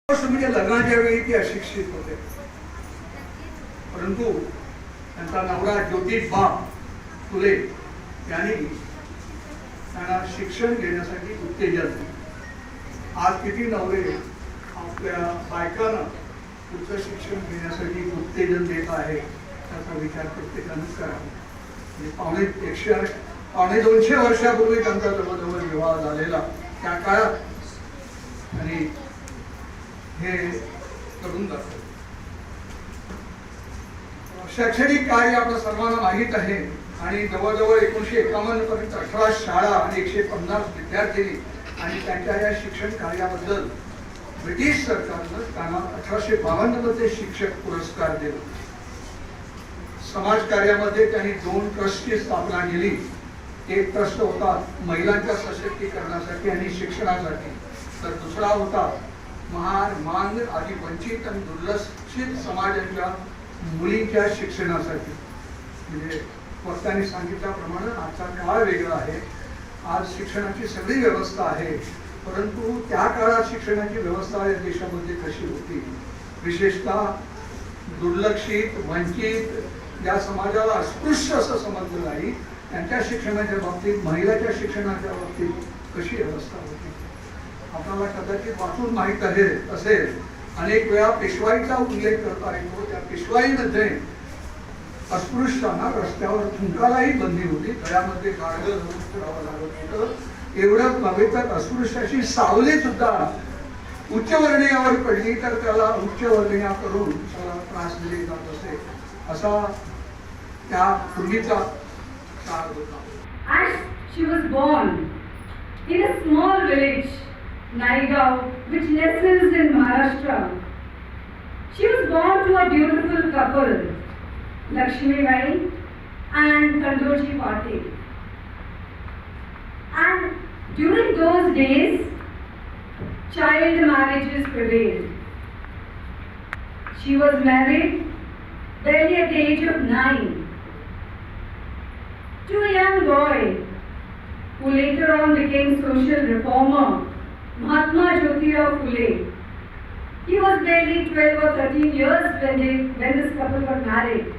म्हणजे लग्नाच्या वेळी ते अशिक्षित होते, परंतु त्यांचा नवरा ज्योतिबा फुले यांनी त्यांना शिक्षण घेण्यासाठी उत्तेजन दिले. आज किती नवरे आपल्या बायकांना उच्च शिक्षण घेण्यासाठी उत्तेजन देत आहे त्याचा विचार प्रत्येकानं करावा. म्हणजे पावणे 200 वर्षापूर्वी त्यांचा जवळजवळ विवाह झालेला त्या काळात आणि हे करून दाखवलं. शैक्षणिक कार्य आपल्या सर्वांना माहीत आहे आणि जवळजवळ 1951 पर्यंत 18 शाळा आणि 150 विद्यार्थी आणि त्यांच्या या शिक्षण कार्याबद्दल ब्रिटिश सरकारनं त्यांना 1852 मध्ये शिक्षक पुरस्कार दिला. समाज कार्यामध्ये त्यांनी 2 ट्रस्टची स्थापना केली. एक ट्रस्ट होता महिलांच्या सशक्तीकरणासाठी आणि शिक्षणासाठी, तर दुसरा होता महार मांग आदी वंचित आणि दुर्लक्षित समाजाच्या मुलींच्या शिक्षणासाठी. म्हणजे वक्त्यांनी सांगितल्याप्रमाणे आजचा काळ वेगळा आहे. आज शिक्षणाची सगळी व्यवस्था आहे, परंतु त्या काळात शिक्षणाची व्यवस्था या देशामध्ये कशी होती, विशेषतः दुर्लक्षित वंचित या समाजाला अस्पृश्य असं समजलं नाही, त्यांच्या शिक्षणाच्या बाबतीत महिलांच्या शिक्षणाच्या बाबतीत कशी व्यवस्था होती. आपल्याला कदाचित वाचून माहीत आहे असेल, अनेक वेळा पेशवाईचा उल्लेख करता येतो. त्या पेशवाईमध्ये अस्पृश्यांना रस्त्यावर थुंकालाही बंदी होती, गळ्यामध्ये गाडगं घालून फिरावं लागत होतं. एवढंच नव्हे तर अस्पृश्याची सावली सुद्धा उच्चवर्णीयावर पडली तर त्याला उच्चवर्णीया करून त्याला त्रास दिले जात असे. असा त्या पूर्वीचा काळ होता. As she was born in a small village, Naigaon, which nestles in Maharashtra. She was born to a beautiful couple, Lakshmi Bai and Kandoji Patil. And during those days, child marriages prevailed. She was married barely at the age of 9 to a young boy who later on became social reformer, Mahatma Jyotirao Phule. He was barely 12 or 13 years when this couple got married.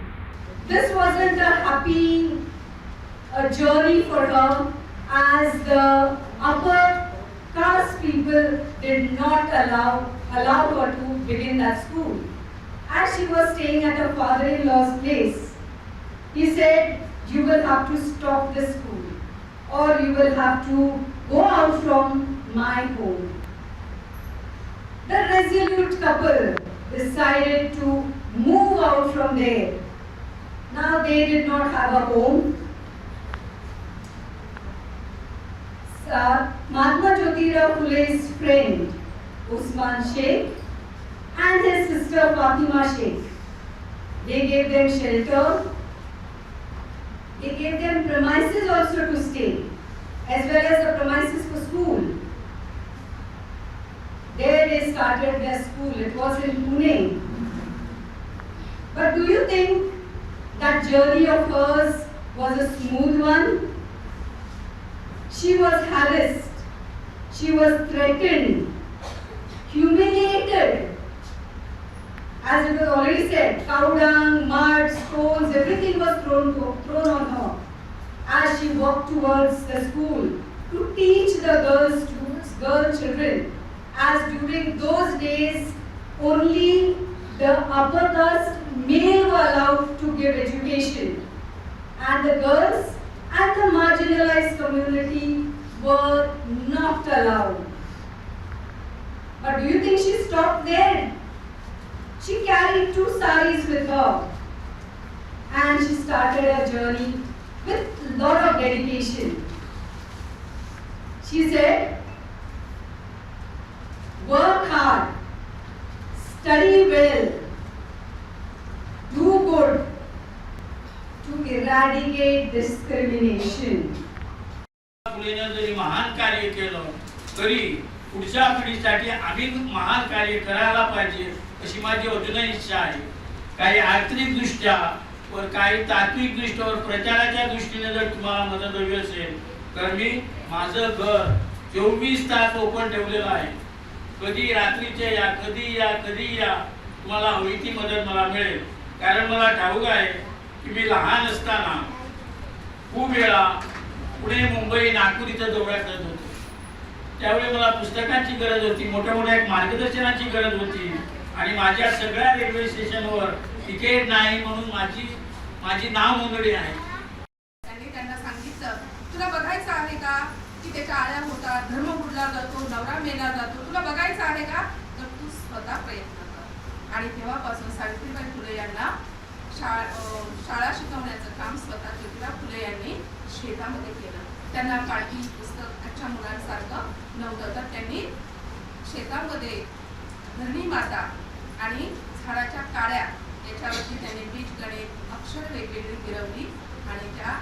This wasn't a happy journey for her, as the upper caste people did not allow her to begin that school. As she was staying at her father-in-law's place, he said, "You will have to stop this school, or you will have to go out from my home." The resolute couple decided to move out from there. Now they did not have a home. Mahatma Jyotirao Phule's friend Usman Sheikh and his sister Fatima Sheikh, they gave them shelter. They gave them premises also to stay, as well as the premises for school. There they started their school. It was in Pune. But do you think that journey of hers was a smooth one? She was harassed. She was threatened, humiliated. As it was already said, cow dung, mud, stones, everything was thrown on her as she walked towards the school to teach the girl children, as during those days only the upper caste male were allowed to give education, and the girls and the marginalized community were not allowed. But do you think she stopped there? She carried 2 saris with her, and she started her journey with a lot of dedication. She said, "Work hard, study well, do good to eradicate discrimination." फुलेनं जरी महान कार्य केलं तरी पुढच्या पिढीसाठी आम्ही महान कार्य करायला पाहिजे अशी माझी अजून इच्छा आहे. काही आर्थिक दृष्ट्या व काही तात्विक दृष्ट्यावर प्रचाराच्या दृष्टीने जर तुम्हाला मदत हवी असेल तर मी माझं घर 24 तास ओपन ठेवलेलं आहे. कधी रात्रीचे या, कधी या, तुम्हाला हवी ती मदत मला मिळेल. कारण मला ठाऊक आहे की मी लहान असताना खूप वेळा पुणे, मुंबई, नागपूर इथं दौरा करत होतो. त्यावेळी मला पुस्तकांची गरज होती, मोठ्या मोठ्या एक मार्गदर्शनाची गरज होती आणि माझ्या सगळ्या रेल्वे स्टेशनवर तिकीट नाही म्हणून माझी नाव नोंदणी आहे. त्यांना सांगितलं, तुला बघायचं आहे का की ते टाळ्या होतात, धर्म बुडला जातो, नवरा मेला जातो, तुला बघायचं आहे का, तर तू स्वतः प्रयत्न कर. आणि तेव्हापासून सावित्रीबाई फुले यांना शाळा शिकवण्याचं काम स्वतः ज्योतिराव फुले यांनी शेतामध्ये केलं. त्यांना काळी पुस्तकाच्या मुलांसारखं नव्हतं, तर त्यांनी शेतामध्ये धरणी माता आणि झाडाच्या काड्या याच्यावरती त्यांनी बीज गणित, अक्षर वेगवेगळी गिरवली आणि त्या